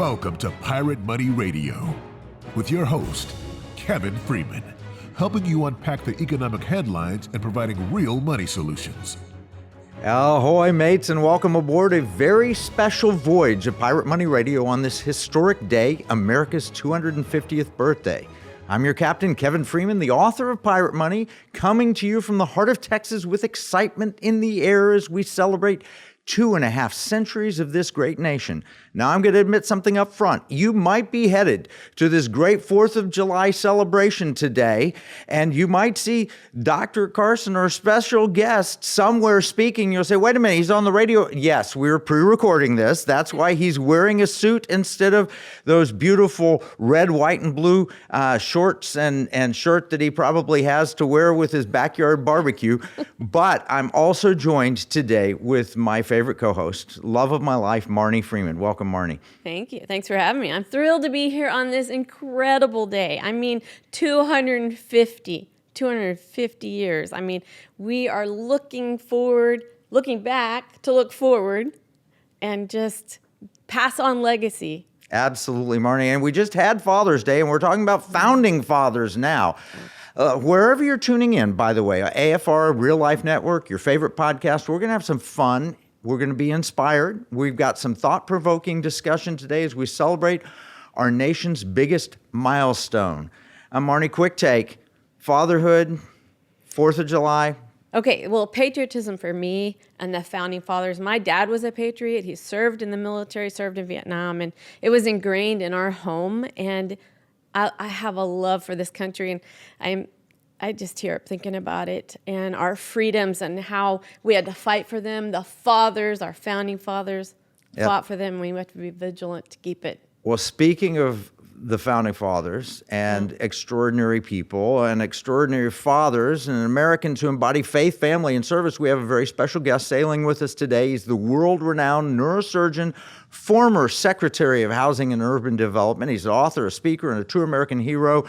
Welcome to Pirate Money Radio with your host, Kevin Freeman, helping you unpack the economic headlines and providing real money solutions. Ahoy, mates, and welcome aboard a very special voyage of Pirate Money Radio on this historic day, America's 250th birthday. I'm your captain, Kevin Freeman, the author of Pirate Money, coming to you from the heart of Texas with excitement in the air as we celebrate 2.5 centuries of this great nation. Now, I'm going to admit something up front. You might be headed to this great 4th of July celebration today, and you might see Dr. Carson, our special guest, somewhere speaking. You'll say, wait a minute, he's on the radio. Yes, we're pre-recording this. That's why he's wearing a suit instead of those beautiful red, white, and blue shorts and shirt that he probably has to wear with his backyard barbecue. But I'm also joined today with my favorite co-host, love of my life, Marnie Freeman. Welcome, Marnie. Thank you. Thanks for having me. I'm thrilled to be here on this incredible day. I mean, 250 years. I mean, we are looking back to look forward and just pass on legacy. Absolutely, Marnie. And we just had Father's Day, and we're talking about founding fathers now. Wherever you're tuning in, by the way, AFR, Real Life Network, your favorite podcast, we're going to have some fun. We're going to be inspired. We've got some thought-provoking discussion today as we celebrate our nation's biggest milestone. Marnie, quick take. Fatherhood, 4th of July. Okay, well, patriotism for me and the founding fathers. My dad was a patriot. He served in the military, served in Vietnam, and it was ingrained in our home. And I have a love for this country, and I just tear up thinking about it and our freedoms and how we had to fight for them. The fathers, our founding fathers, fought for them. We have to be vigilant to keep it. Well, speaking of the founding fathers and extraordinary people and extraordinary fathers and Americans who embody faith, family, and service, we have a very special guest sailing with us today. He's the world-renowned neurosurgeon, former Secretary of Housing and Urban Development. He's an author, a speaker, and a true American hero.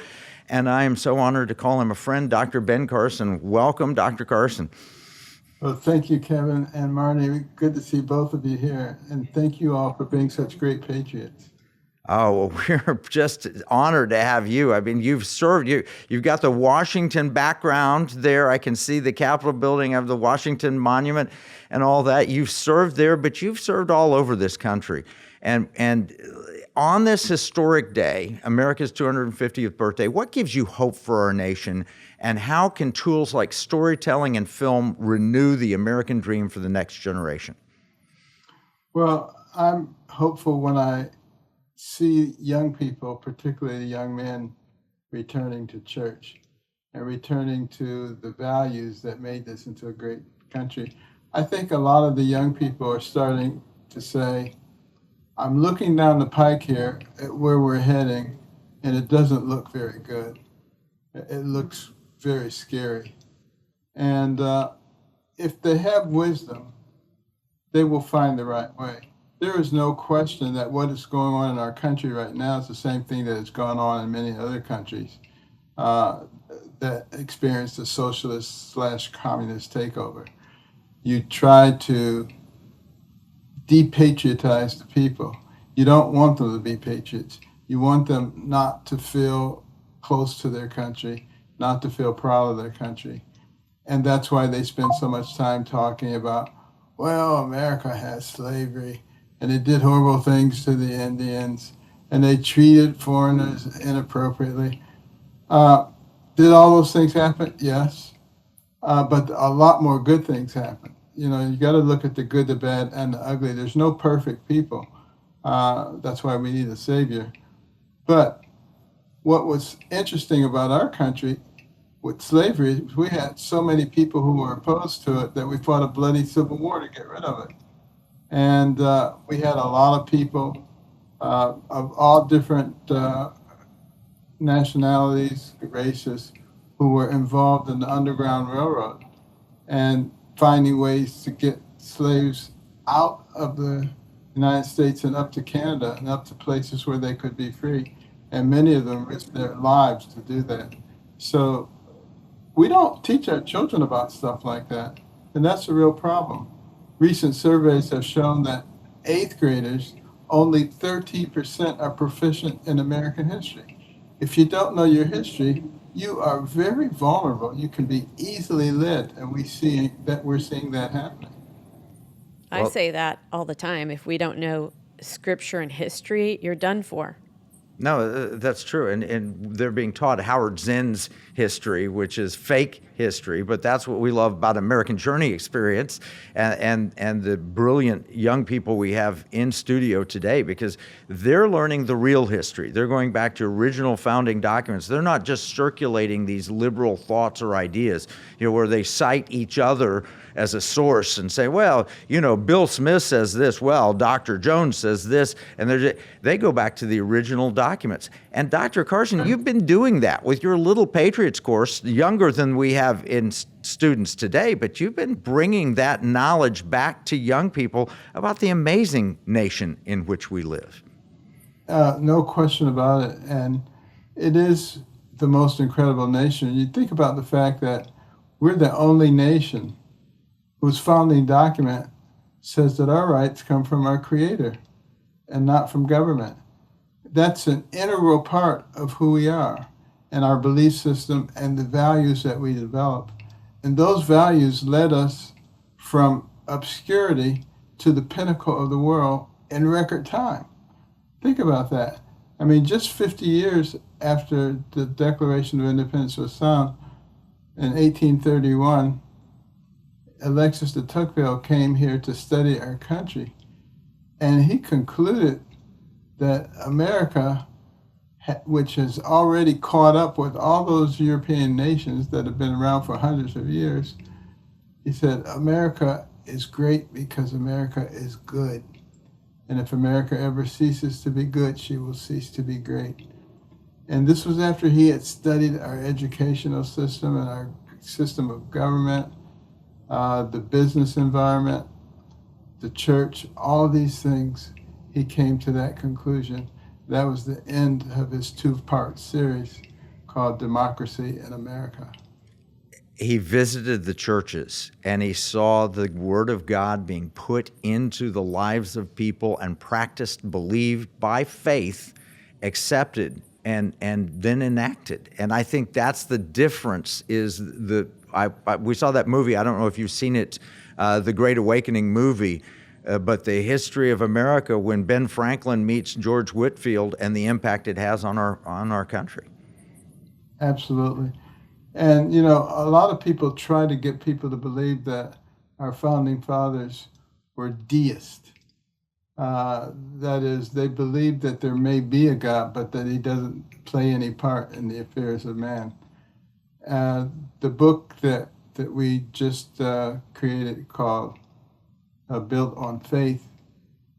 And I am so honored to call him a friend, Dr. Ben Carson. Welcome, Dr. Carson. Well, thank you, Kevin and Marnie. Good to see both of you here. And thank you all for being such great patriots. Oh, well, we're just honored to have you. I mean, you've served, you've got the Washington background there. I can see the Capitol building of the Washington Monument and all that. You've served there, but you've served all over this country. And on this historic day, America's 250th birthday, what gives you hope for our nation, and how can tools like storytelling and film renew the American dream for the next generation? Well, I'm hopeful when I see young people, particularly young men, returning to church and returning to the values that made this into a great country. I think a lot of the young people are starting to say, I'm looking down the pike here at where we're heading, and it doesn't look very good. It looks very scary. And if they have wisdom, they will find the right way. There is no question that what is going on in our country right now is the same thing that has gone on in many other countries that experienced a socialist/communist takeover. You try to depatriotize the people. You don't want them to be patriots. You want them not to feel close to their country, not to feel proud of their country. And that's why they spend so much time talking about, well, America has slavery, and it did horrible things to the Indians, and they treated foreigners inappropriately. Did all those things happen? Yes. But a lot more good things happen. You know, you got to look at the good, the bad, and the ugly. There's no perfect people. That's why we need a savior. But what was interesting about our country with slavery is we had so many people who were opposed to it that we fought a bloody civil war to get rid of it. And we had a lot of people of all different nationalities, races, who were involved in the Underground Railroad and finding ways to get slaves out of the United States and up to Canada and up to places where they could be free. And many of them risked their lives to do that. So we don't teach our children about stuff like that. And that's a real problem. Recent surveys have shown that 8th graders only 13% are proficient in American history. If you don't know your history, you are very vulnerable. You can be easily led, and we're seeing that happening. I Well, say that all the time. If we don't know scripture and history, you're done for. no, that's true. And they're being taught Howard Zinn's history, which is fake history, but that's what we love about American Journey Experience and the brilliant young people we have in studio today, because they're learning the real history. They're going back to original founding documents. They're not just circulating these liberal thoughts or ideas, where they cite each other as a source and say, well, Bill Smith says this, well, Dr. Jones says this, and they go back to the original documents. And Dr. Carson, you've been doing that with your Little Patriots course, younger than we have in students today, but you've been bringing that knowledge back to young people about the amazing nation in which we live. No question about it. And it is the most incredible nation. You think about the fact that we're the only nation whose founding document says that our rights come from our Creator and not from government. That's an integral part of who we are and our belief system and the values that we develop. And those values led us from obscurity to the pinnacle of the world in record time. Think about that. I mean, just 50 years after the Declaration of Independence was signed in 1831, Alexis de Tocqueville came here to study our country, and he concluded that America, which has already caught up with all those European nations that have been around for hundreds of years, he said, America is great because America is good. And if America ever ceases to be good, she will cease to be great. And this was after he had studied our educational system and our system of government, the business environment, the church, all these things. He came to that conclusion. That was the end of his two-part series called Democracy in America. He visited the churches and he saw the Word of God being put into the lives of people and practiced, believed by faith, accepted, and then enacted. And I think that's the difference. We saw that movie. I don't know if you've seen it, the Great Awakening movie. But the history of America, when Ben Franklin meets George Whitefield and the impact it has on our country. Absolutely. And, a lot of people try to get people to believe that our founding fathers were deists. That is, they believe that there may be a God, but that he doesn't play any part in the affairs of man. The book that we just created called Built on Faith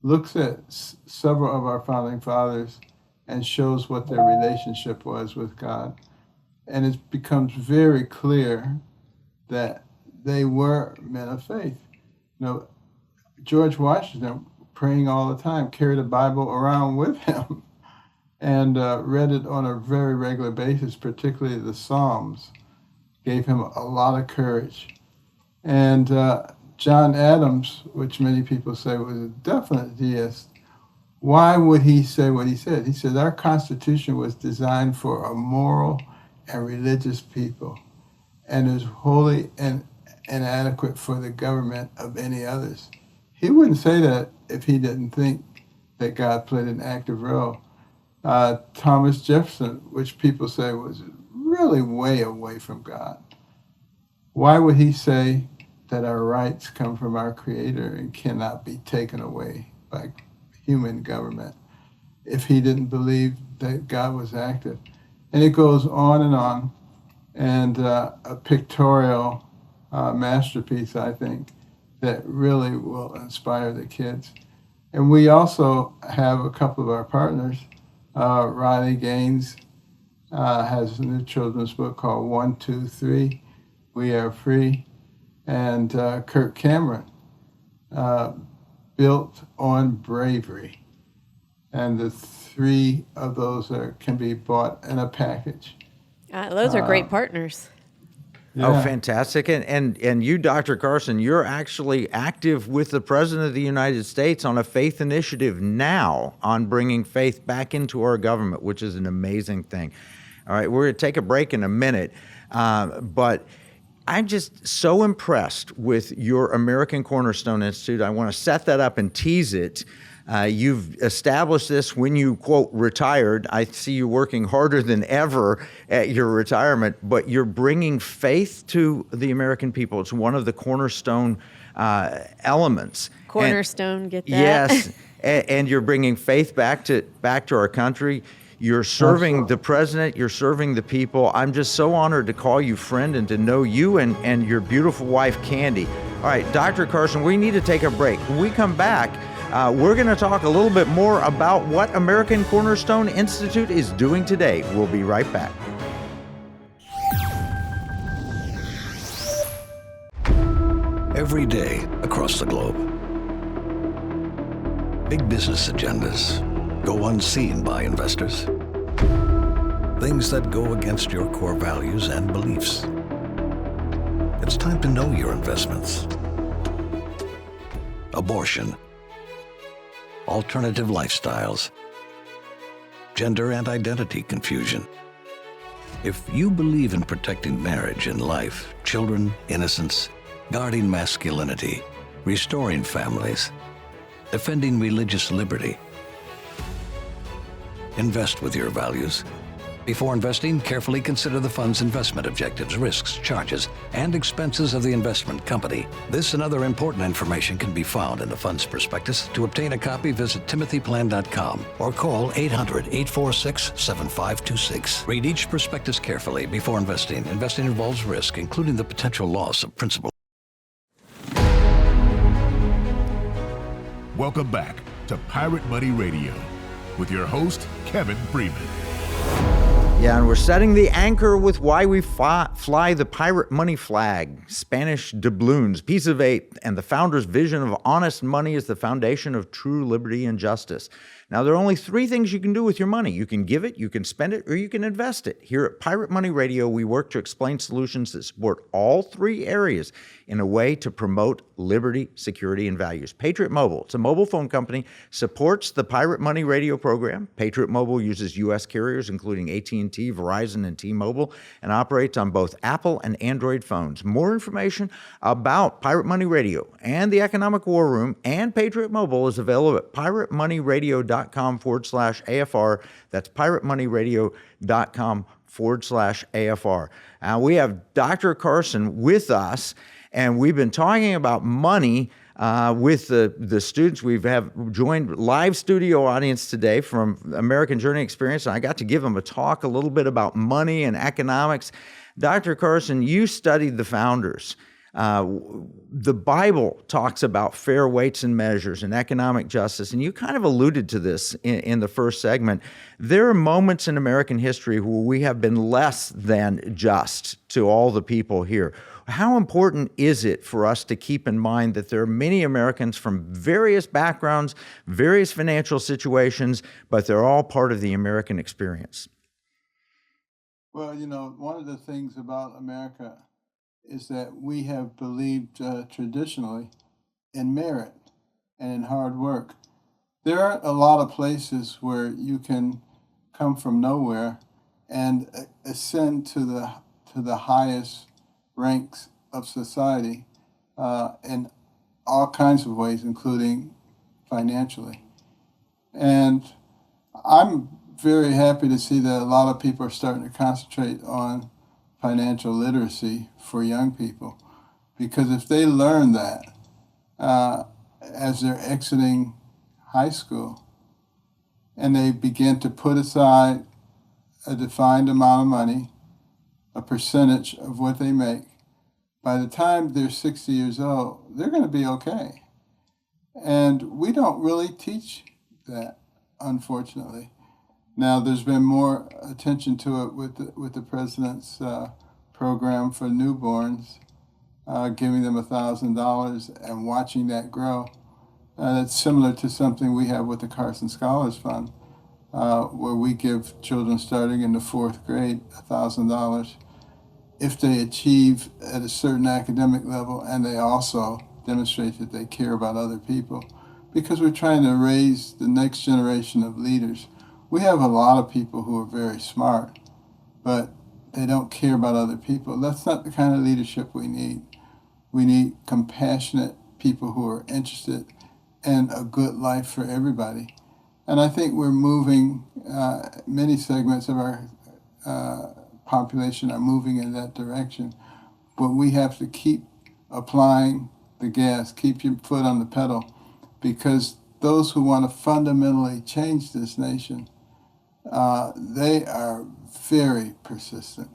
looks at several of our founding fathers and shows what their relationship was with God. And it becomes very clear that they were men of faith. George Washington, praying all the time, carried a Bible around with him and read it on a very regular basis, particularly the Psalms, gave him a lot of courage. And John Adams, which many people say was a definite deist, why would he say what he said? He said, our Constitution was designed for a moral and religious people and is wholly inadequate for the government of any others. He wouldn't say that if he didn't think that God played an active role. Thomas Jefferson, which people say was really way away from God, why would he say that our rights come from our Creator and cannot be taken away by human government if he didn't believe that God was active? And it goes on, and a pictorial masterpiece, I think, that really will inspire the kids. And we also have a couple of our partners. Riley Gaines has a new children's book called 1, 2, 3, We Are Free. And Kirk Cameron, Built on Bravery. And the three of those can be bought in a package. Those are great partners. Oh, Yeah. fantastic. And you, Dr. Carson, you're actually active with the President of the United States on a faith initiative now on bringing faith back into our government, which is an amazing thing. All right, we're going to take a break in a minute, but I'm just so impressed with your American Cornerstone Institute. I want to set that up and tease it. You've established this when you, quote, retired. I see you working harder than ever at your retirement, but you're bringing faith to the American people. It's one of the cornerstone elements. Cornerstone, get that? Yes, and you're bringing faith back to our country. You're serving the president, you're serving the people. I'm just so honored to call you friend and to know you and your beautiful wife, Candy. All right, Dr. Carson, we need to take a break. When we come back, we're going to talk a little bit more about what American Cornerstone Institute is doing today. We'll be right back. Every day across the globe, big business agendas go unseen by investors. Things that go against your core values and beliefs. It's time to know your investments. Abortion, alternative lifestyles, gender and identity confusion. If you believe in protecting marriage and life, children, innocence, guarding masculinity, restoring families, defending religious liberty, invest with your values. Before investing, carefully consider the fund's investment objectives, risks, charges, and expenses of the investment company. This and other important information can be found in the fund's prospectus. To obtain a copy, visit timothyplan.com or call 800-846-7526. Read each prospectus carefully before investing. Investing involves risk, including the potential loss of principal. Welcome back to Pirate Money Radio with your host, Kevin Freeman. Yeah, and we're setting the anchor with why we fly the pirate money flag, Spanish doubloons, piece of eight, and the founder's vision of honest money is the foundation of true liberty and justice. Now, there are only three things you can do with your money. You can give it, you can spend it, or you can invest it. Here at Pirate Money Radio, we work to explain solutions that support all three areas in a way to promote liberty, security, and values. Patriot Mobile, it's a mobile phone company, supports the Pirate Money Radio program. Patriot Mobile uses U.S. carriers, including AT&T, Verizon, and T-Mobile, and operates on both Apple and Android phones. More information about Pirate Money Radio and the Economic War Room and Patriot Mobile is available at piratemoneyradio.com/AFR. That's piratemoneyradio.com/AFR. We have Dr. Carson with us, and we've been talking about money with the students. We have joined live studio audience today from American Journey Experience, and I got to give them a talk a little bit about money and economics. Dr. Carson, you studied the founders. The Bible talks about fair weights and measures and economic justice, and you kind of alluded to this in the first segment. There are moments in American history where we have been less than just to all the people here. How important is it for us to keep in mind that there are many Americans from various backgrounds, various financial situations, but they're all part of the American experience? Well, one of the things about America is that we have believed traditionally in merit and in hard work. There aren't a lot of places where you can come from nowhere and ascend to the highest ranks of society in all kinds of ways, including financially. And I'm very happy to see that a lot of people are starting to concentrate on financial literacy for young people, because if they learn that as they're exiting high school and they begin to put aside a defined amount of money, a percentage of what they make, by the time they're 60 years old, they're going to be okay. And we don't really teach that, unfortunately. Now, there's been more attention to it with the president's program for newborns, giving them $1,000 and watching that grow. That's similar to something we have with the Carson Scholars Fund, where we give children starting in the 4th grade $1,000. if they achieve at a certain academic level and they also demonstrate that they care about other people, because we're trying to raise the next generation of leaders. We have a lot of people who are very smart, but they don't care about other people. That's not the kind of leadership we need. We need compassionate people who are interested in a good life for everybody. And I think we're moving, many segments of our population are moving in that direction. But we have to keep applying the gas, keep your foot on the pedal, because those who want to fundamentally change this nation, they are very persistent.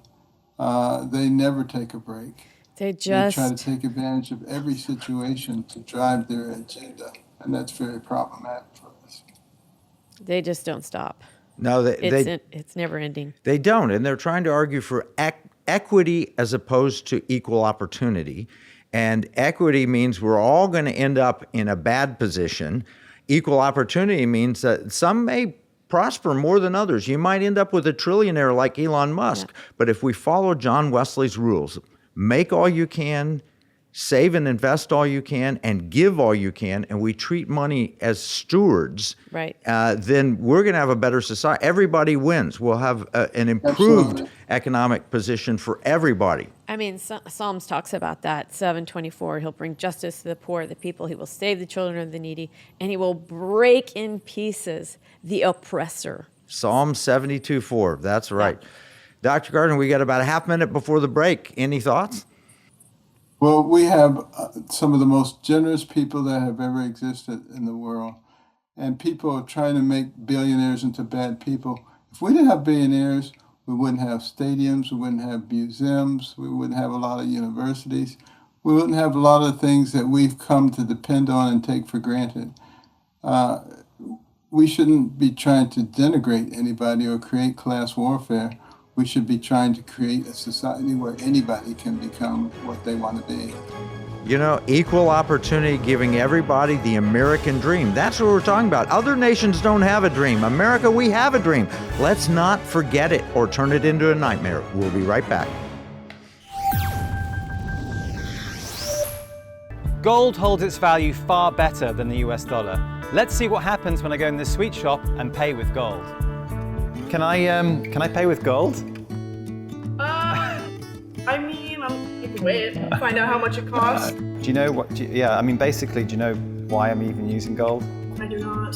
They never take a break. They try to take advantage of every situation to drive their agenda, and that's very problematic for us. They just don't stop. No, It's never ending. They don't, and they're trying to argue for equity as opposed to equal opportunity. And equity means we're all going to end up in a bad position. Equal opportunity means that some may prosper more than others. You might end up with a trillionaire like Elon Musk. Yeah. But if we follow John Wesley's rules, make all you can, save and invest all you can, and give all you can, and we treat money as stewards, right? Then we're going to have a better society. Everybody wins. We'll have an improved economic position for everybody. I mean, Psalms talks about that, 7:24. He'll bring justice to the poor, the people. He will save the children of the needy, and he will break in pieces the oppressor. Psalm 72:4. That's right. Yeah. Dr. Gardner, we got about a half minute before the break. Any thoughts? Well, we have some of the most generous people that have ever existed in the world. And people are trying to make billionaires into bad people. If we didn't have billionaires, we wouldn't have stadiums, we wouldn't have museums, we wouldn't have a lot of universities. We wouldn't have a lot of things that we've come to depend on and take for granted. We shouldn't be trying to denigrate anybody or create class warfare. We should be trying to create a society where anybody can become what they want to be. You know, equal opportunity, giving everybody the American dream. That's what we're talking about. Other nations don't have a dream. America, we have a dream. Let's not forget it or turn it into a nightmare. We'll be right back. Gold holds its value far better than the US dollar. Let's see what happens when I go in this sweet shop and pay with gold. Can I pay with gold? I mean, you can wait, find out how much it costs. Do you know what? Basically, do you know why I'm even using gold? I do not.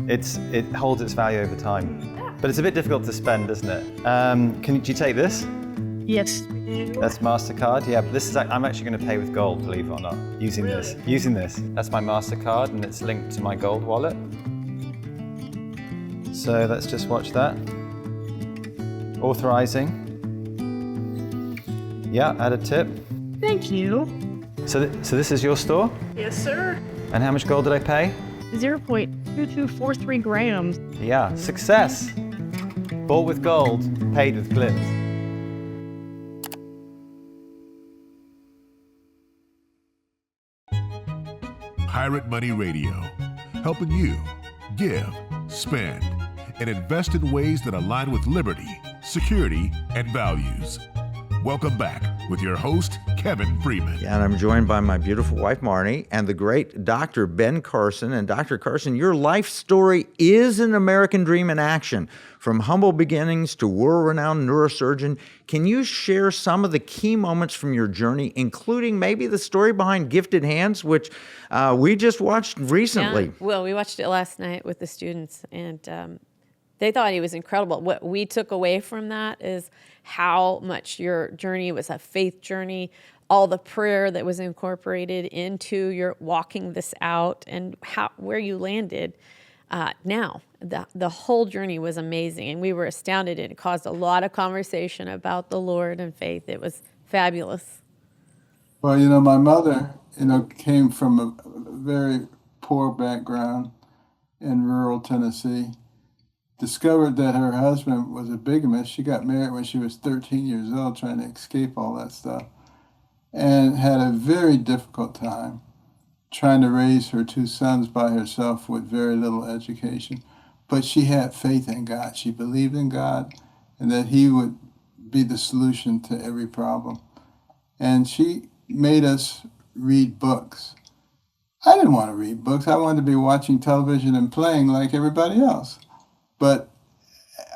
It holds its value over time, but it's a bit difficult to spend, isn't it? Do you take this? Yes. That's MasterCard. Yeah, but I'm actually going to pay with gold, believe it or not, using this. That's my MasterCard, and it's linked to my gold wallet. So let's just watch that. Authorizing. Yeah, add a tip. Thank you. So this is your store? Yes, sir. And how much gold did I pay? 0.2243 grams. Yeah, success. Bought with gold, paid with glitz. Pirate Money Radio, helping you give, spend, and invest in ways that align with liberty, security, and values. Welcome back with your host, Kevin Freeman. Yeah, and I'm joined by my beautiful wife, Marnie, and the great Dr. Ben Carson. And Dr. Carson, your life story is an American dream in action. From humble beginnings to world-renowned neurosurgeon, can you share some of the key moments from your journey, including maybe the story behind Gifted Hands, which we just watched recently? Yeah. Well, we watched it last night with the students, and they thought he was incredible. What we took away from that is how much your journey was a faith journey, all the prayer that was incorporated into your walking this out, and where you landed now. The whole journey was amazing, and we were astounded, and it caused a lot of conversation about the Lord and faith. It was fabulous. Well, my mother, came from a very poor background in rural Tennessee. Discovered that her husband was a bigamist. She got married when she was 13 years old, trying to escape all that stuff, and had a very difficult time trying to raise her two sons by herself with very little education. But she had faith in God. She believed in God and that he would be the solution to every problem. And she made us read books. I didn't want to read books. I wanted to be watching television and playing like everybody else. But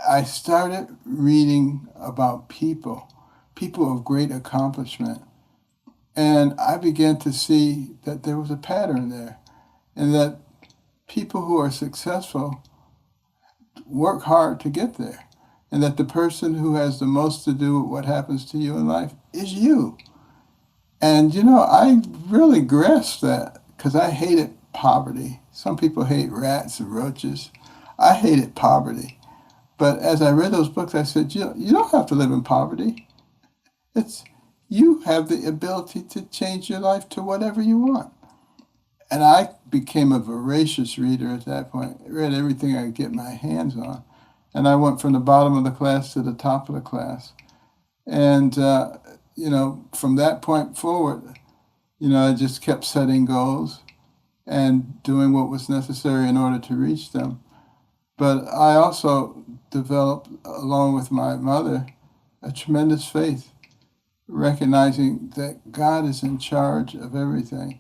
I started reading about people of great accomplishment. And I began to see that there was a pattern there, and that people who are successful work hard to get there, and that the person who has the most to do with what happens to you in life is you. And, I really grasped that because I hated poverty. Some people hate rats and roaches. I hated poverty. But as I read those books, I said, you don't have to live in poverty. You have the ability to change your life to whatever you want. And I became a voracious reader at that point. I read everything I could get my hands on. And I went from the bottom of the class to the top of the class. And, from that point forward, I just kept setting goals and doing what was necessary in order to reach them. But I also developed, along with my mother, a tremendous faith, recognizing that God is in charge of everything.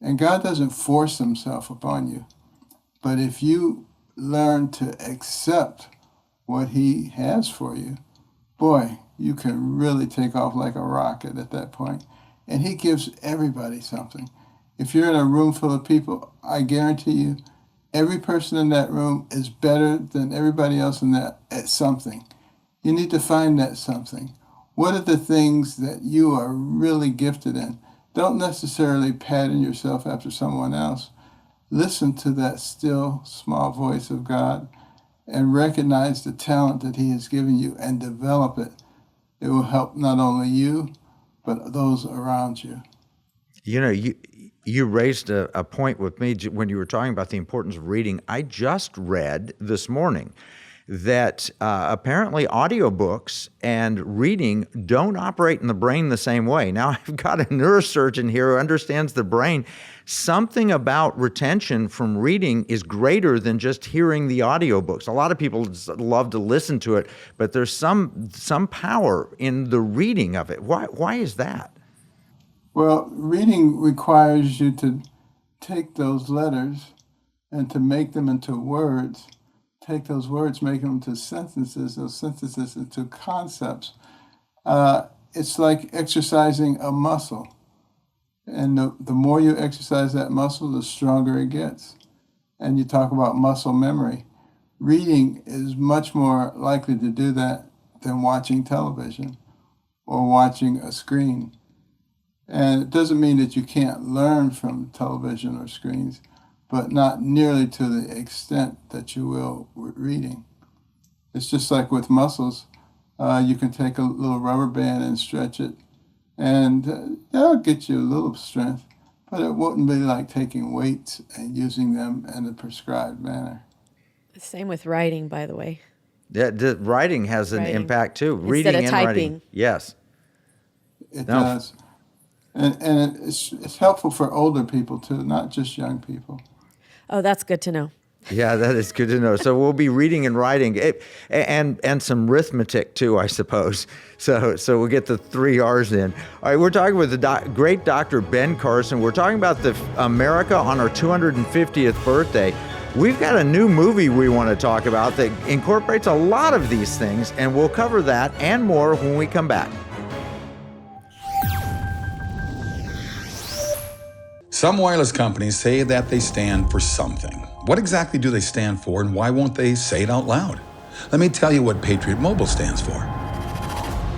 And God doesn't force himself upon you. But if you learn to accept what he has for you, boy, you can really take off like a rocket at that point. And he gives everybody something. If you're in a room full of people, I guarantee you, every person in that room is better than everybody else in that at something. You need to find that something. What are the things that you are really gifted in? Don't necessarily pattern yourself after someone else. Listen to that still, small voice of God and recognize the talent that he has given you and develop it. It will help not only you, but those around you. You raised a point with me when you were talking about the importance of reading. I just read this morning that apparently audiobooks and reading don't operate in the brain the same way. Now, I've got a neurosurgeon here who understands the brain. Something about retention from reading is greater than just hearing the audiobooks. A lot of people love to listen to it, but there's some power in the reading of it. Why is that? Well, reading requires you to take those letters and to make them into words. Take those words, make them into sentences, those sentences into concepts. It's like exercising a muscle. And the more you exercise that muscle, the stronger it gets. And you talk about muscle memory. Reading is much more likely to do that than watching television or watching a screen. And it doesn't mean that you can't learn from television or screens, but not nearly to the extent that you will with reading. It's just like with muscles. You can take a little rubber band and stretch it, and that'll get you a little strength, but it wouldn't be like taking weights and using them in a prescribed manner. Same with writing, by the way. The writing has an impact too. Reading Instead of and typing. writing. Yes. It does. And it's helpful for older people too, not just young people. Oh, that's good to know. Yeah, that is good to know. So we'll be reading and writing, and some arithmetic too, I suppose. So we'll get the 3 R's in. All right, we're talking with the great Dr. Ben Carson. We're talking about the America on our 250th birthday. We've got a new movie we want to talk about that incorporates a lot of these things, and we'll cover that and more when we come back. Some wireless companies say that they stand for something. What exactly do they stand for, and why won't they say it out loud? Let me tell you what Patriot Mobile stands for.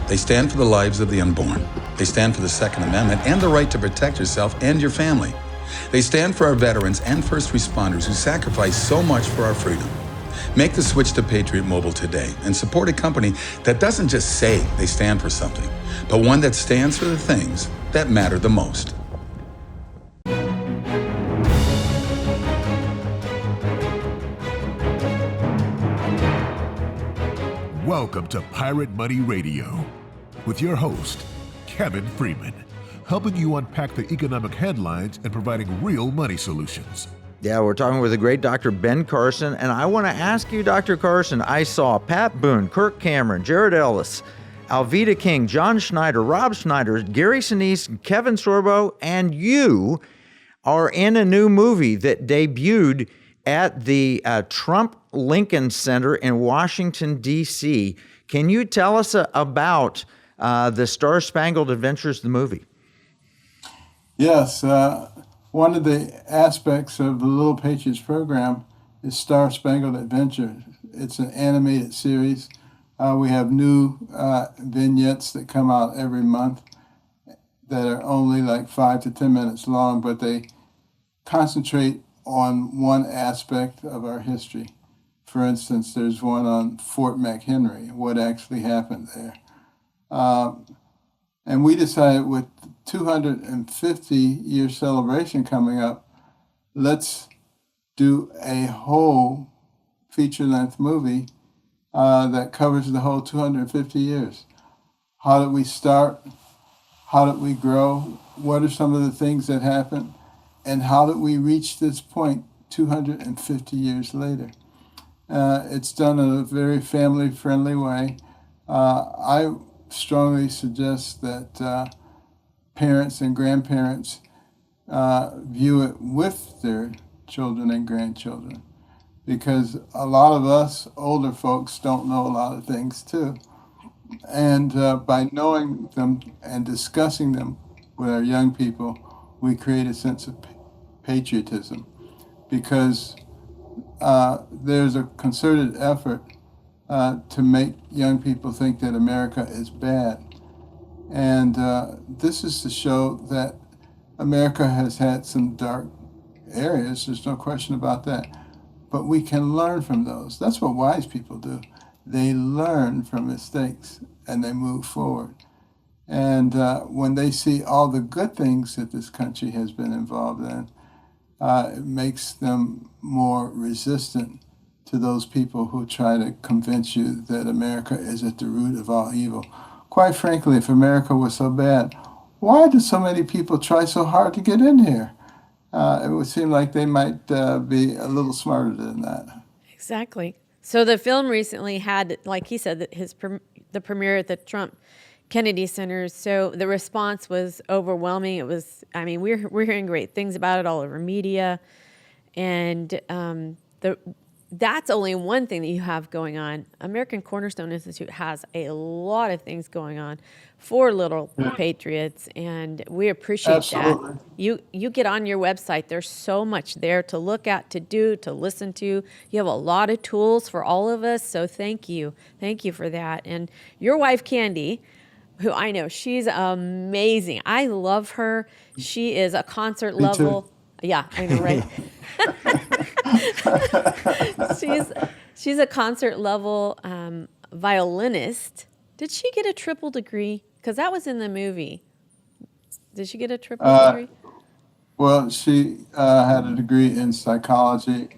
They stand for the lives of the unborn. They stand for the Second Amendment and the right to protect yourself and your family. They stand for our veterans and first responders who sacrifice so much for our freedom. Make the switch to Patriot Mobile today and support a company that doesn't just say they stand for something, but one that stands for the things that matter the most. Welcome to Pirate Money Radio with your host, Kevin Freeman, helping you unpack the economic headlines and providing real money solutions. Yeah, we're talking with the great Dr. Ben Carson, and I want to ask you, Dr. Carson, I saw Pat Boone, Kirk Cameron, Jared Ellis, Alveda King, John Schneider, Rob Schneider, Gary Sinise, Kevin Sorbo, and you are in a new movie that debuted at the Trump Lincoln Center in Washington, D.C. Can you tell us about the Star Spangled Adventures, the movie? Yes. One of the aspects of the Little Patriots program is Star Spangled Adventures. It's an animated series. We have new vignettes that come out every month that are only like 5 to 10 minutes long, but they concentrate on one aspect of our history. For instance, there's one on Fort McHenry, what actually happened there. And we decided with 250-year celebration coming up, let's do a whole feature-length movie that covers the whole 250 years. How did we start? How did we grow? What are some of the things that happened? And how did we reach this point 250 years later? It's done in a very family-friendly way. I strongly suggest that parents and grandparents view it with their children and grandchildren, because a lot of us older folks don't know a lot of things too. And by knowing them and discussing them with our young people, we create a sense of patriotism, because there's a concerted effort to make young people think that America is bad. And this is to show that America has had some dark areas, there's no question about that. But we can learn from those. That's what wise people do. They learn from mistakes and they move forward. And when they see all the good things that this country has been involved in, it makes them more resistant to those people who try to convince you that America is at the root of all evil. Quite frankly, if America was so bad, why do so many people try so hard to get in here? It would seem like they might be a little smarter than that. Exactly. So the film recently had, like he said, the premiere at the Trump Kennedy Center. So the response was overwhelming. It was, I mean, we're hearing great things about it all over media, and that's only one thing that you have going on. American Cornerstone Institute has a lot of things going on for Little Patriots, and we appreciate Absolutely. that. You get on your website. There's so much there to look at, to do, to listen to. You have a lot of tools for all of us, so thank you. Thank you for that. And your wife, Candy, who I know, she's amazing. I love her. She is a concert Me level. too. Yeah, I know, right? she's a concert level violinist. Did she get a triple degree? Because that was in the movie. Did she get a triple degree? Well, she had a degree in psychology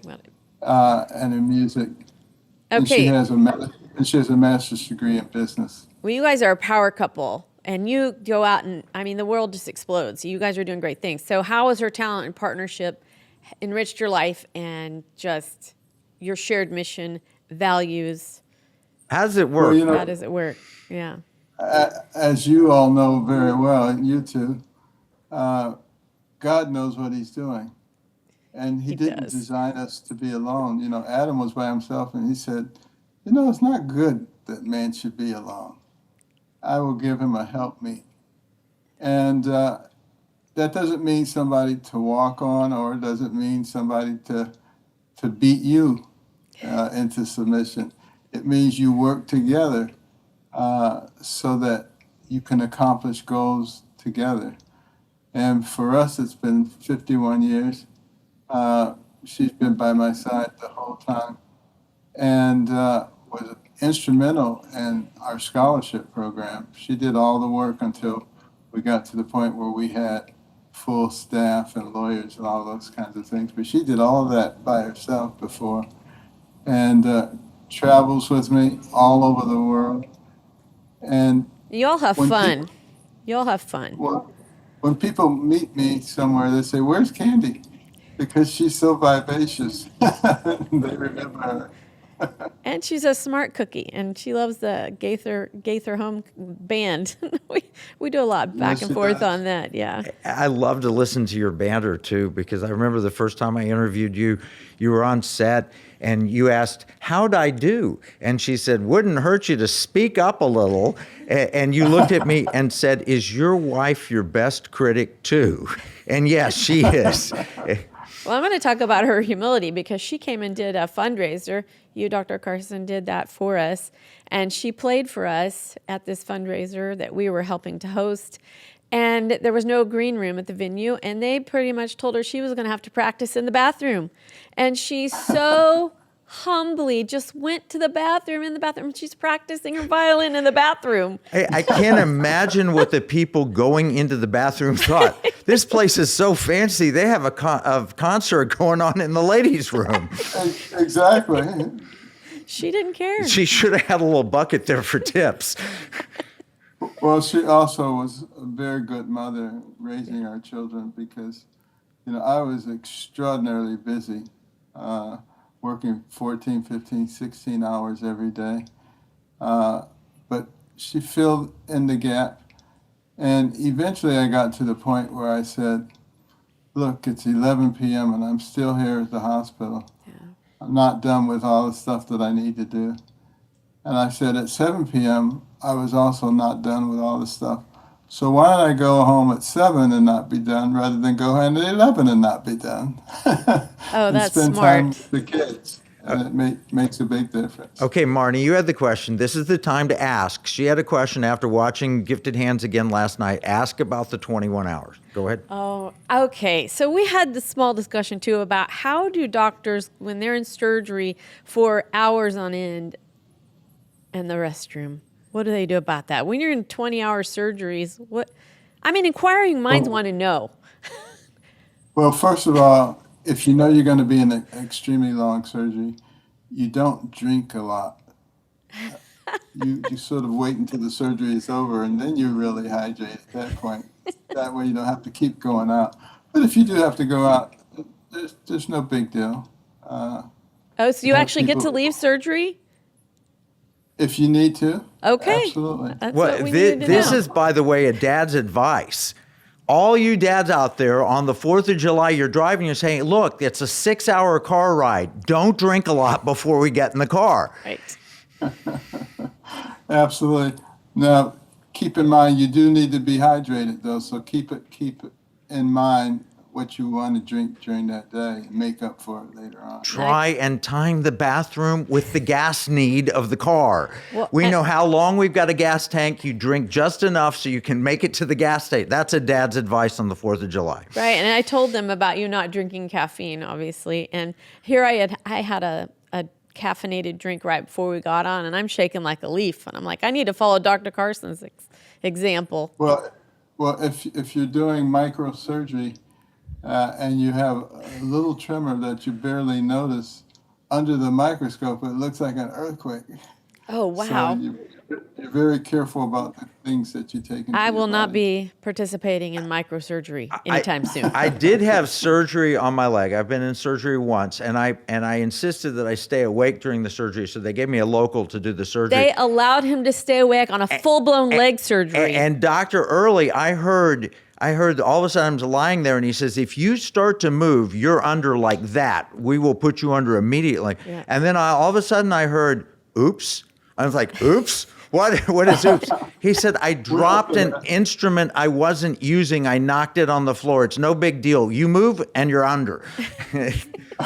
and in music. And she Okay. has a master's degree in business. Well, you guys are a power couple, and you go out and, I mean, the world just explodes. You guys are doing great things. So how has her talent and partnership enriched your life and just your shared mission, values? How does it work? Well, you know, How does it work? Yeah. as you all know very well, and you too, God knows what he's doing. And he didn't does. design us to be alone. You know, Adam was by himself, and he said, you know, it's not good that man should be alone. I will give him a helpmeet. And that doesn't mean somebody to walk on, or it doesn't mean somebody to beat you into submission. It means you work together so that you can accomplish goals together. And for us, it's been 51 years. She's been by my side the whole time, and was instrumental in our scholarship program. She did all the work until we got to the point where we had full staff and lawyers and all those kinds of things. But she did all of that by herself before, and travels with me all over the world. And You all have when fun. people- You all have fun. well, when people meet me somewhere, they say, "Where's Candy?" Because she's so vivacious. They remember her. And she's a smart cookie, and she loves the Gaither Home Band. we do a lot back and forth on that, yeah. I love to listen to your banter, too, because I remember the first time I interviewed you, you were on set, and you asked, how'd I do? And she said, wouldn't hurt you to speak up a little. And you looked at me and said, is your wife your best critic, too? And yes, she is. Well, I'm going to talk about her humility because she came and did a fundraiser. You, Dr. Carson, did that for us. And she played for us at this fundraiser that we were helping to host. And there was no green room at the venue. And they pretty much told her she was going to have to practice in the bathroom. And she so humbly just went to the bathroom in the bathroom. She's practicing her violin in the bathroom. I can't imagine what the people going into the bathroom thought. This place is so fancy. They have a concert going on in the ladies' room. Exactly. She didn't care. She should have had a little bucket there for tips. Well, she also was a very good mother raising our children because, I was extraordinarily busy, working 14, 15, 16 hours every day. But she filled in the gap. And eventually I got to the point where I said, look, it's 11 p.m. and I'm still here at the hospital. Yeah. I'm not done with all the stuff that I need to do. And I said at 7 p.m., I was also not done with all the stuff. So why don't I go home at 7 and not be done rather than go home at 11 and not be done? Oh, that's spend smart. time with the kids. And it makes a big difference. Okay, Marnie, you had the question. This is the time to ask. She had a question after watching Gifted Hands again last night. Ask about the 21 hours. Go ahead. Oh, okay. So we had this small discussion, too, about how do doctors, when they're in surgery for hours on end in the restroom, what do they do about that? When you're in 20-hour surgeries, inquiring minds want to know. Well, first of all, if you know you're going to be in an extremely long surgery, you don't drink a lot. You sort of wait until the surgery is over, and then you really hydrate at that point. That way you don't have to keep going out. But if you do have to go out, there's no big deal. So you actually get to leave surgery? If you need to. Okay. Absolutely. That's what we needed to this know. is, by the way, a dad's advice. All you dads out there, on the 4th of July, you're driving, you're saying, look, it's a 6-hour car ride. Don't drink a lot before we get in the car. Right. Absolutely. Now, keep in mind, you do need to be hydrated, though, so keep it in mind what you want to drink during that day and make up for it later on. Try and time the bathroom with the gas need of the car. Well, we know how long we've got a gas tank. You drink just enough so you can make it to the gas station. That's a dad's advice on the 4th of July. Right, and I told them about you not drinking caffeine, obviously. And here I had a caffeinated drink right before we got on, and I'm shaking like a leaf. And I'm like, I need to follow Dr. Carson's example. Well, if you're doing microsurgery, and you have a little tremor that you barely notice under the microscope, it looks like an earthquake. Oh, wow. So you're very careful about the things that you take into I will your not body. be participating in microsurgery anytime soon. I did have surgery on my leg. I've been in surgery once, and I insisted that I stay awake during the surgery, so they gave me a local to do the surgery. They allowed him to stay awake on a full-blown leg surgery. And Dr. Early, I heard all of a sudden I was lying there, and he says, if you start to move, you're under like that. We will put you under immediately. Yeah. And then all of a sudden I heard, oops. I was like, oops? What is oops? He said, I dropped an instrument I wasn't using. I knocked it on the floor. It's no big deal. You move and you're under.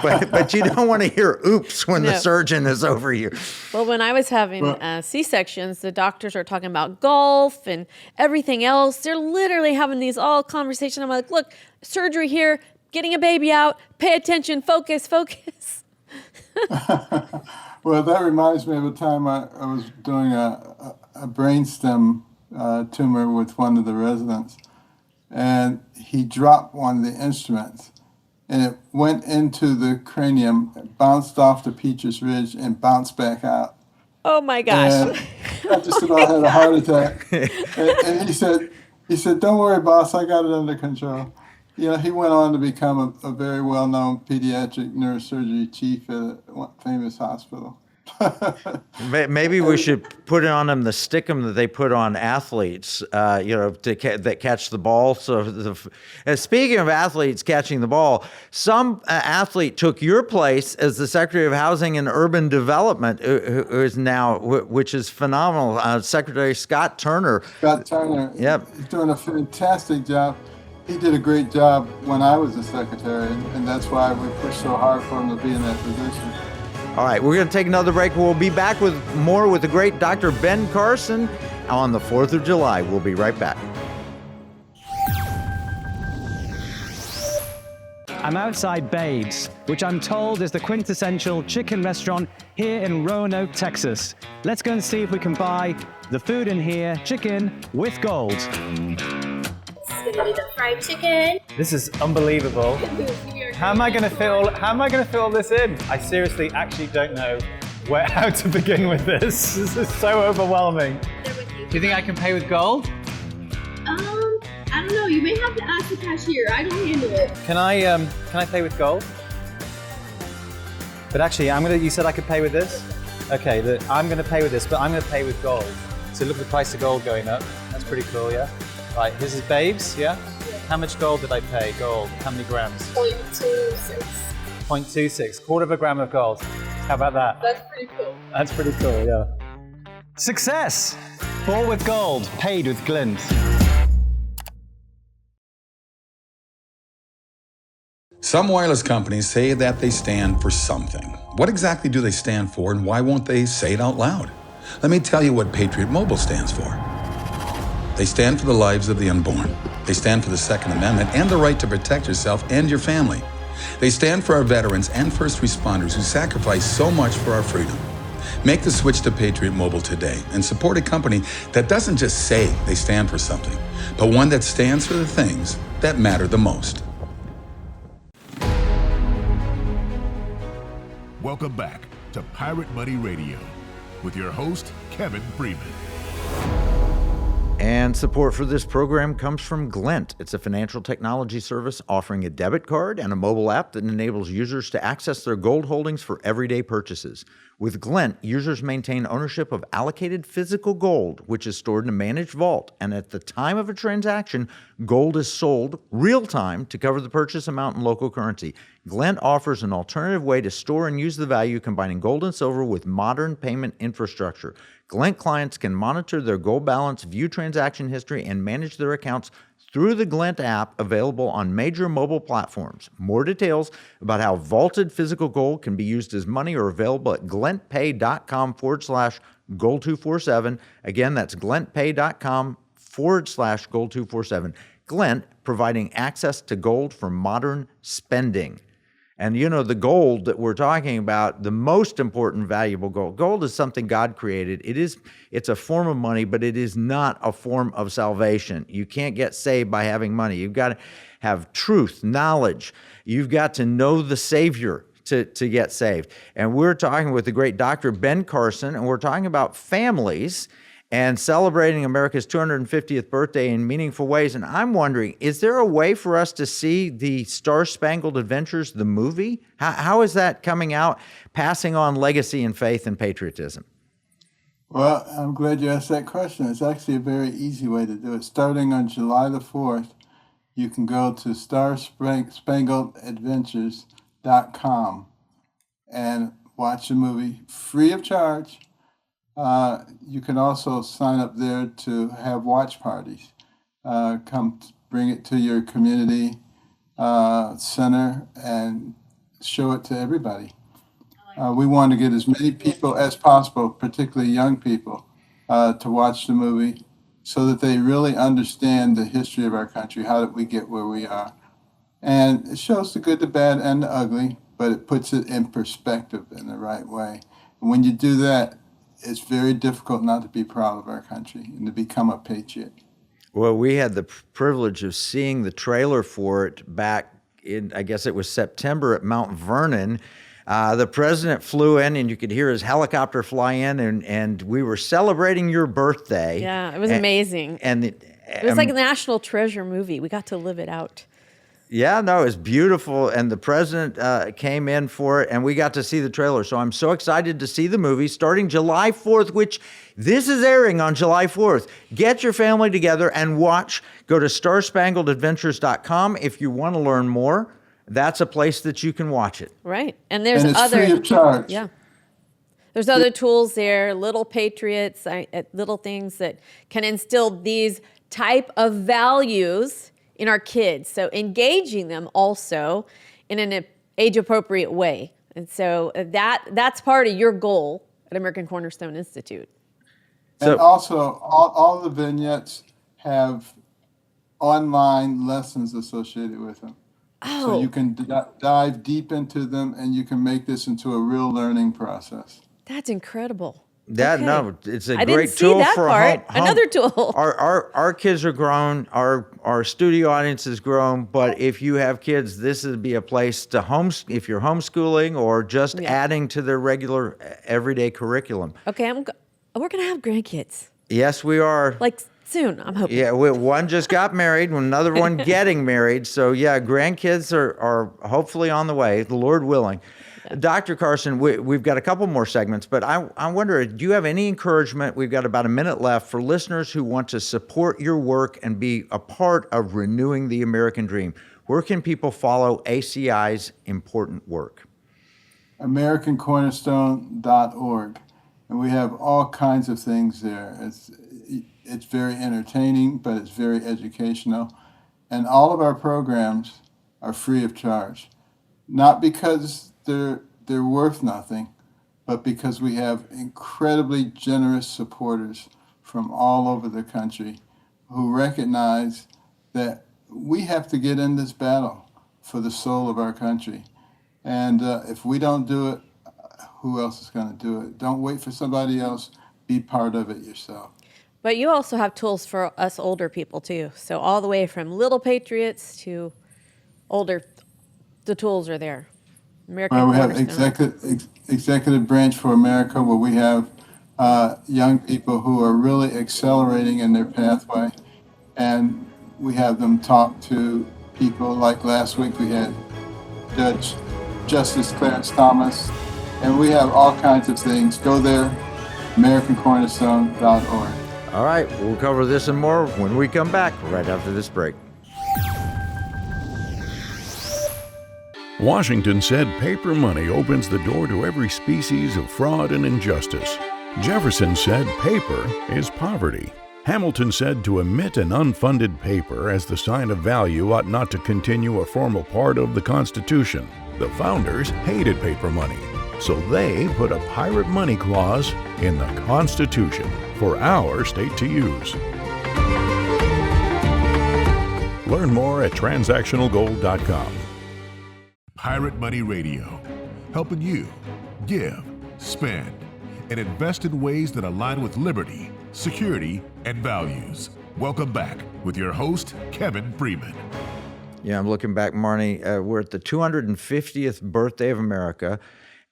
but you don't want to hear oops when the surgeon is over you. Well, when I was having C-sections, the doctors are talking about golf and everything else. They're literally having these all conversations. I'm like, look, surgery here, getting a baby out, pay attention, focus. Well, that reminds me of a time I was doing a brainstem tumor with one of the residents, and he dropped one of the instruments, and it went into the cranium, bounced off the Petrus ridge, and bounced back out. Oh my gosh! And I just about had a heart attack. And he said, "Don't worry, boss, I got it under control." You know, he went on to become a very well-known pediatric neurosurgery chief at a famous hospital. Maybe we should put on them the stickum that they put on athletes, that catch the ball. So, speaking of athletes catching the ball, some athlete took your place as the Secretary of Housing and Urban Development, who is now, which is phenomenal. Secretary Scott Turner. Scott Turner. Yep. He's doing a fantastic job. He did a great job when I was the secretary, and that's why we pushed so hard for him to be in that position. All right, we're going to take another break. We'll be back with more with the great Dr. Ben Carson on the 4th of July. We'll be right back. I'm outside Babe's, which I'm told is the quintessential chicken restaurant here in Roanoke, Texas. Let's go and see if we can buy the food in here, chicken with gold. This is gonna be the fried chicken. This is unbelievable. How am I going to fit all this in? I seriously actually don't know how to begin with this. This is so overwhelming. Do you think I can pay with gold? I don't know. You may have to ask the cashier. I don't handle it. Can I pay with gold? But actually, you said I could pay with this? Okay, I'm going to pay with this, but I'm going to pay with gold. So look at the price of gold going up. That's pretty cool, yeah? Right, this is Babes, yeah? How much gold did I pay? Gold. How many grams? 0.26. 0.26. Quarter of a gram of gold. How about that? That's pretty cool. That's pretty cool, yeah. Success! Bought with gold, paid with glint. Some wireless companies say that they stand for something. What exactly do they stand for, and why won't they say it out loud? Let me tell you what Patriot Mobile stands for. They stand for the lives of the unborn. They stand for the Second Amendment and the right to protect yourself and your family. They stand for our veterans and first responders who sacrifice so much for our freedom. Make the switch to Patriot Mobile today and support a company that doesn't just say they stand for something, but one that stands for the things that matter the most. Welcome back to Pirate Money Radio with your host, Kevin Freeman. And support for this program comes from Glint. It's a financial technology service offering a debit card and a mobile app that enables users to access their gold holdings for everyday purchases. With Glint, users maintain ownership of allocated physical gold, which is stored in a managed vault. And at the time of a transaction, gold is sold real time to cover the purchase amount in local currency. Glint offers an alternative way to store and use the value, combining gold and silver with modern payment infrastructure. Glint clients can monitor their gold balance, view transaction history, and manage their accounts through the Glint app available on major mobile platforms. More details about how vaulted physical gold can be used as money are available at glintpay.com/gold247. Again, that's glintpay.com/gold247. Glint, providing access to gold for modern spending. And the gold that we're talking about, the most important valuable gold. Gold is something God created. It's a form of money, but it is not a form of salvation. You can't get saved by having money. You've got to have truth, knowledge. You've got to know the Savior to get saved. And we're talking with the great Dr. Ben Carson, and we're talking about families and celebrating America's 250th birthday in meaningful ways. And I'm wondering, is there a way for us to see the Star Spangled Adventures, the movie? How is that coming out, passing on legacy and faith and patriotism? Well, I'm glad you asked that question. It's actually a very easy way to do it. Starting on July the 4th, you can go to starspangled.adventures.com and watch the movie free of charge. You can also sign up there to have watch parties. Come bring it to your community center and show it to everybody. We want to get as many people as possible, particularly young people, to watch the movie so that they really understand the history of our country. How did we get where we are? And it shows the good, the bad, and the ugly, but it puts it in perspective in the right way. And when you do that, it's very difficult not to be proud of our country and to become a patriot. Well, we had the privilege of seeing the trailer for it back in, I guess it was September at Mount Vernon. The president flew in, and you could hear his helicopter fly in, and we were celebrating your birthday. Yeah, it was amazing. And it was like a national treasure movie. We got to live it out. Yeah, no, it's beautiful. And the president came in for it, and we got to see the trailer. So I'm so excited to see the movie starting July 4th, which this is airing on July 4th. Get your family together and watch. Go to starspangledadventures.com if you want to learn more. That's a place that you can watch it. Right. And there's And it's other free of charge. Yeah. There's other tools there, little patriots, little things that can instill these type of values in our kids. So engaging them also in an age-appropriate way. And so that's part of your goal at American Cornerstone Institute. And also, all the vignettes have online lessons associated with them. So you can dive deep into them, and you can make this into a real learning process. That's incredible. That Okay. no, it's a I great didn't see tool that for part. home. Another tool. Our kids are grown. Our studio audience is grown. But if you have kids, this would be a place to if you're homeschooling or just adding to their regular everyday curriculum. Okay, we're gonna have grandkids. Yes, we are. Like soon, I'm hoping. Yeah, one just got married, another one getting married. So yeah, grandkids are hopefully on the way, the Lord willing. Dr. Carson, we've got a couple more segments, but I wonder, do you have any encouragement? We've got about a minute left for listeners who want to support your work and be a part of renewing the American dream. Where can people follow ACI's important work? AmericanCornerstone.org. And we have all kinds of things there. It's very entertaining, but it's very educational. And all of our programs are free of charge. Not because they're worth nothing, but because we have incredibly generous supporters from all over the country who recognize that we have to get in this battle for the soul of our country. And if we don't do it, who else is going to do it? Don't wait for somebody else. Be part of it yourself. But you also have tools for us older people too. So all the way from little patriots to older, the tools are there. Well, we have executive branch for America, where we have young people who are really accelerating in their pathway, and we have them talk to people. Like last week, we had Justice Clarence Thomas, and we have all kinds of things. Go there, AmericanCornerstone.org. All right, we'll cover this and more when we come back right after this break. Washington said paper money opens the door to every species of fraud and injustice. Jefferson said paper is poverty. Hamilton said to emit an unfunded paper as the sign of value ought not to continue a formal part of the Constitution. The founders hated paper money, so they put a pirate money clause in the Constitution for our state to use. Learn more at transactionalgold.com. Pirate Money Radio, helping you give, spend, and invest in ways that align with liberty, security, and values. Welcome back with your host, Kevin Freeman. Yeah, I'm looking back, Marnie. We're at the 250th birthday of America,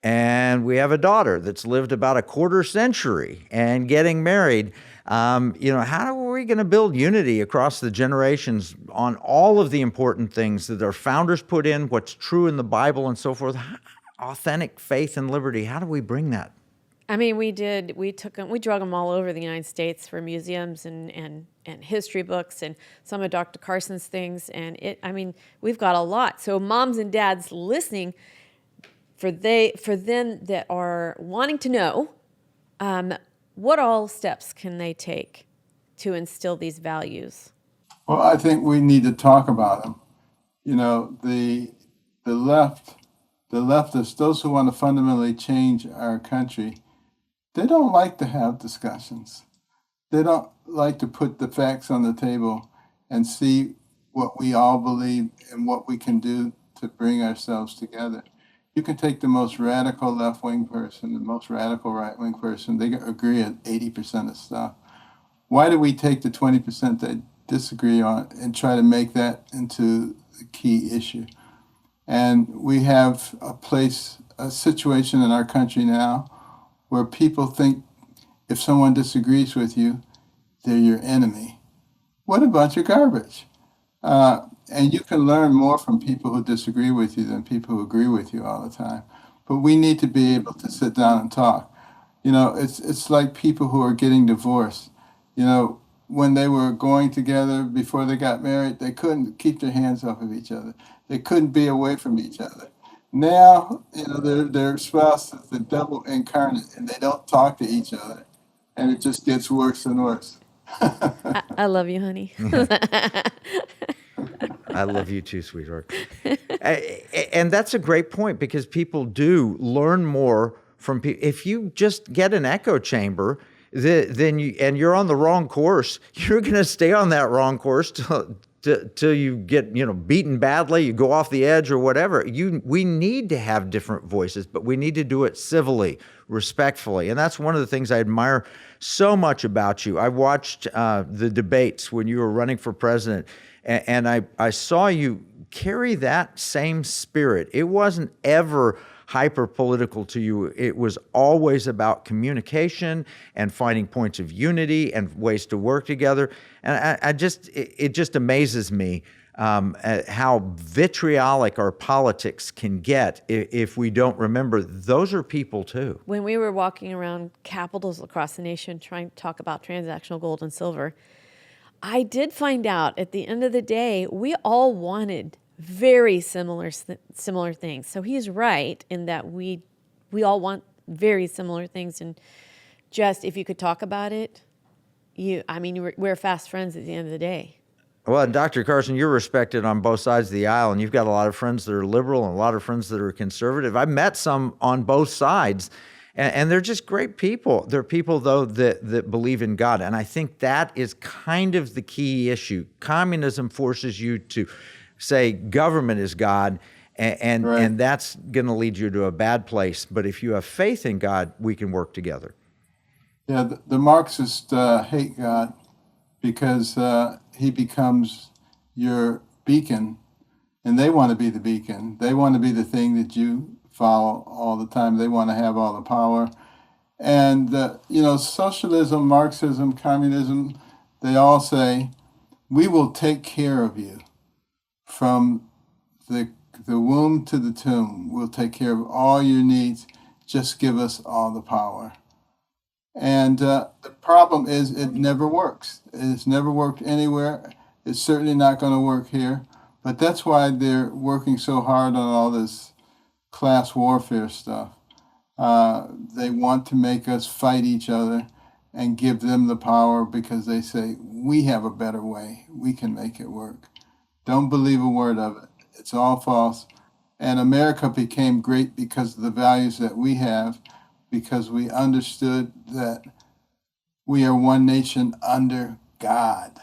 and we have a daughter that's lived about a quarter century and getting married. How are we going to build unity across the generations on all of the important things that our founders put in, what's true in the Bible and so forth? Authentic faith and liberty. How do we bring that? I mean, we drug them all over the United States for museums and history books and some of Dr. Carson's things. And we've got a lot. So moms and dads listening, for them that are wanting to know, what all steps can they take to instill these values? Well, I think we need to talk about them. The leftists, those who want to fundamentally change our country, they don't like to have discussions. They don't like to put the facts on the table and see what we all believe and what we can do to bring ourselves together. You can take the most radical left-wing person, the most radical right-wing person, they agree on 80% of stuff. Why do we take the 20% that disagree on and try to make that into the key issue? And we have a situation in our country now where people think if someone disagrees with you, they're your enemy. What a bunch of garbage. And you can learn more from people who disagree with you than people who agree with you all the time. But we need to be able to sit down and talk. You know, it's like people who are getting divorced. You know, when they were going together before they got married, they couldn't keep their hands off of each other. They couldn't be away from each other. Now, you know, their spouse is the devil incarnate, and they don't talk to each other, and it just gets worse and worse. I love you, honey. I love you too, sweetheart. And that's a great point, because people do learn more from people. If you just get an echo chamber, then you're on the wrong course, you're going to stay on that wrong course till you get, beaten badly, you go off the edge or whatever. We need to have different voices, but we need to do it civilly, respectfully. And that's one of the things I admire so much about you. I watched the debates when you were running for president, and I saw you carry that same spirit. It wasn't ever hyper political to you. It was always about communication and finding points of unity and ways to work together. And it just amazes me at how vitriolic our politics can get if we don't remember those are people too. When we were walking around capitals across the nation trying to talk about transactional gold and silver, I did find out at the end of the day, we all wanted very similar things. So he's right in that we all want very similar things, and just if you could talk about it, we're fast friends at the end of the day. Well, Dr. Carson, you're respected on both sides of the aisle, and you've got a lot of friends that are liberal and a lot of friends that are conservative. I've met some on both sides, and they're just great people. They're people, though, that believe in God, and I think that is kind of the key issue. Communism forces you to say government is God, and Right. and that's going to lead you to a bad place. But if you have faith in God, we can work together. Yeah, the Marxists hate God because he becomes your beacon, and they want to be the beacon. They want to be the thing that you follow all the time. They want to have all the power. And, socialism, Marxism, communism, they all say, we will take care of you. From the womb to the tomb, we'll take care of all your needs. Just give us all the power. And the problem is it never works. It's never worked anywhere. It's certainly not going to work here. But that's why they're working so hard on all this class warfare stuff. They want to make us fight each other and give them the power because they say, we have a better way. We can make it work. Don't believe a word of it. It's all false. And America became great because of the values that we have, because we understood that we are one nation under God,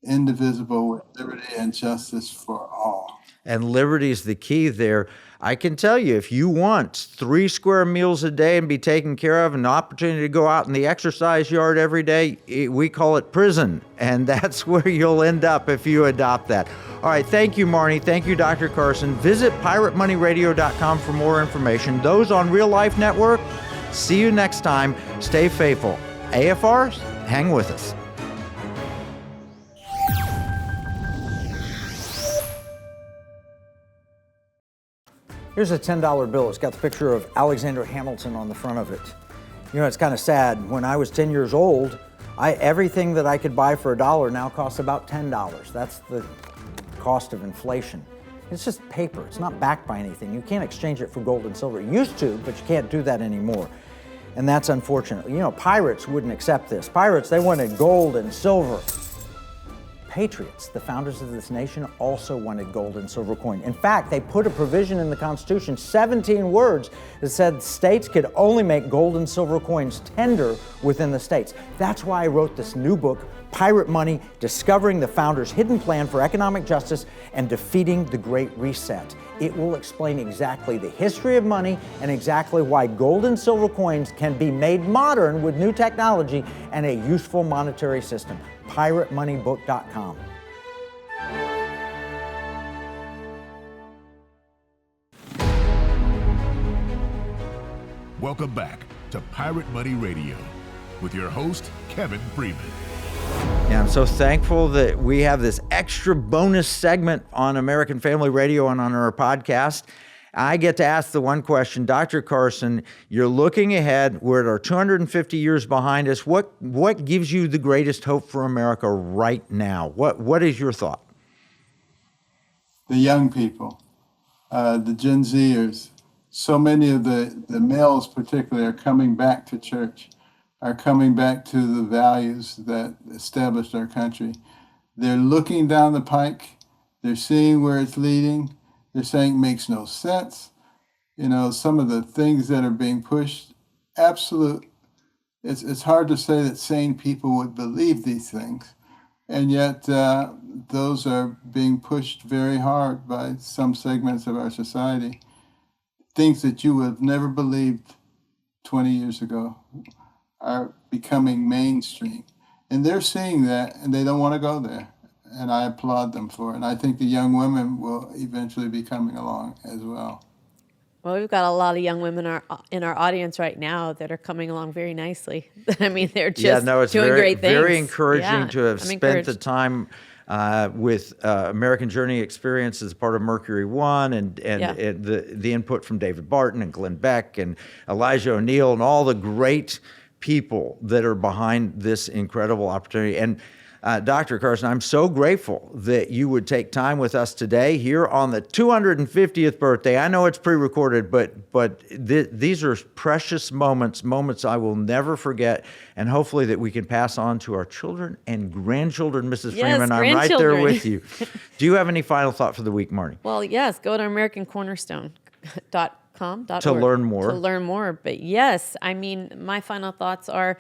indivisible with liberty and justice for all. And liberty is the key there. I can tell you, if you want 3 square meals a day and be taken care of, and an opportunity to go out in the exercise yard every day, we call it prison. And that's where you'll end up if you adopt that. All right, thank you, Marnie. Thank you, Dr. Carson. Visit piratemoneyradio.com for more information. Those on Real Life Network, see you next time. Stay faithful. AFRs, hang with us. Here's a $10 bill. It's got the picture of Alexander Hamilton on the front of it. It's kind of sad. When I was 10 years old, everything that I could buy for $1 now costs about $10. That's the cost of inflation. It's just paper. It's not backed by anything. You can't exchange it for gold and silver. You used to, but you can't do that anymore. And that's unfortunate. Pirates wouldn't accept this. Pirates, they wanted gold and silver. Patriots, the founders of this nation, also wanted gold and silver coin. In fact, they put a provision in the Constitution, 17 words, that said states could only make gold and silver coins tender within the states. That's why I wrote this new book, Pirate Money, Discovering the Founders' Hidden Plan for Economic Justice and Defeating the Great Reset. It will explain exactly the history of money and exactly why gold and silver coins can be made modern with new technology and a useful monetary system. PirateMoneyBook.com. Welcome back to Pirate Money Radio with your host, Kevin Freeman. Yeah, I'm so thankful that we have this extra bonus segment on American Family Radio and on our podcast. I get to ask the one question, Dr. Carson, you're looking ahead. We're at our 250 years behind us. What gives you the greatest hope for America right now? What is your thought? The young people, the Gen Zers. So many of the males particularly are coming back to church, are coming back to the values that established our country. They're looking down the pike. They're seeing where it's leading. They're saying it makes no sense. You know, some of the things that are being pushed, it's hard to say that sane people would believe these things. And yet those are being pushed very hard by some segments of our society. Things that you would have never believed 20 years ago are becoming mainstream. And they're seeing that, and they don't want to go there. And I applaud them for it. And I think the young women will eventually be coming along as well. Well, we've got a lot of young women in our audience right now that are coming along very nicely. I mean, they're just doing great things. Very encouraging to have spent the time with American Journey Experience as part of Mercury One, and the input from David Barton and Glenn Beck and Elijah O'Neill and all the great people that are behind this incredible opportunity. And Dr. Carson, I'm so grateful that you would take time with us today here on the 250th birthday. I know it's pre-recorded, but these are precious moments I will never forget, and hopefully that we can pass on to our children and grandchildren. Mrs. Freeman, I'm right there with you. Do you have any final thought for the week, Marnie? Well, yes, go to AmericanCornerstone.com to learn more. To learn more. But yes, I mean, my final thoughts are,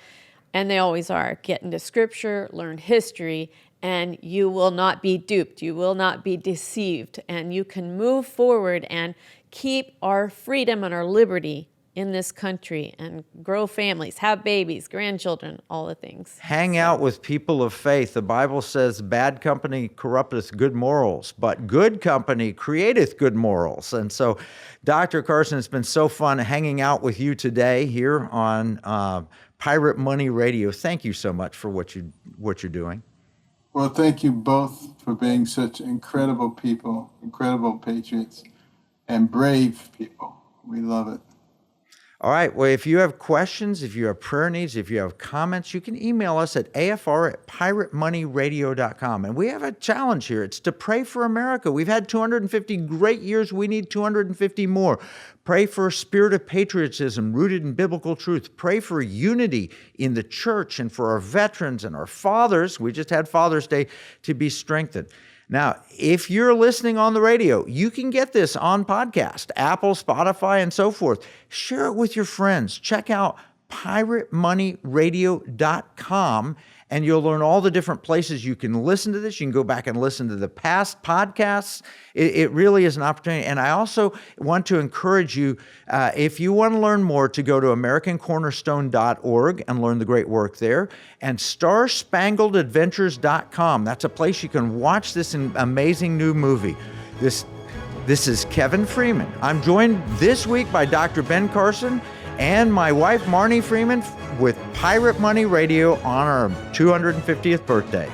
and they always are, get into Scripture, learn history, and you will not be duped. You will not be deceived. And you can move forward and keep our freedom and our liberty in this country and grow families, have babies, grandchildren, all the things. Hang out with people of faith. The Bible says bad company corrupteth good morals, but good company createth good morals. And so, Dr. Carson, it's been so fun hanging out with you today here on Pirate Money Radio. Thank you so much for what you're doing. Well, thank you both for being such incredible people, incredible patriots, and brave people. We love it. All right. Well, if you have questions, if you have prayer needs, if you have comments, you can email us at afr@piratemoneyradio.com. And we have a challenge here. It's to pray for America. We've had 250 great years. We need 250 more. Pray for a spirit of patriotism rooted in biblical truth. Pray for unity in the church and for our veterans and our fathers. We just had Father's Day to be strengthened. Now, if you're listening on the radio, you can get this on podcast, Apple, Spotify, and so forth. Share it with your friends. Check out piratemoneyradio.com, and you'll learn all the different places you can listen to this. You can go back and listen to the past podcasts. It really is an opportunity. And I also want to encourage you, if you want to learn more, to go to AmericanCornerstone.org and learn the great work there, and StarSpangledAdventures.com. That's a place you can watch this amazing new movie. This is Kevin Freeman. I'm joined this week by Dr. Ben Carson and my wife, Marnie Freeman, with Pirate Money Radio on our 250th birthday.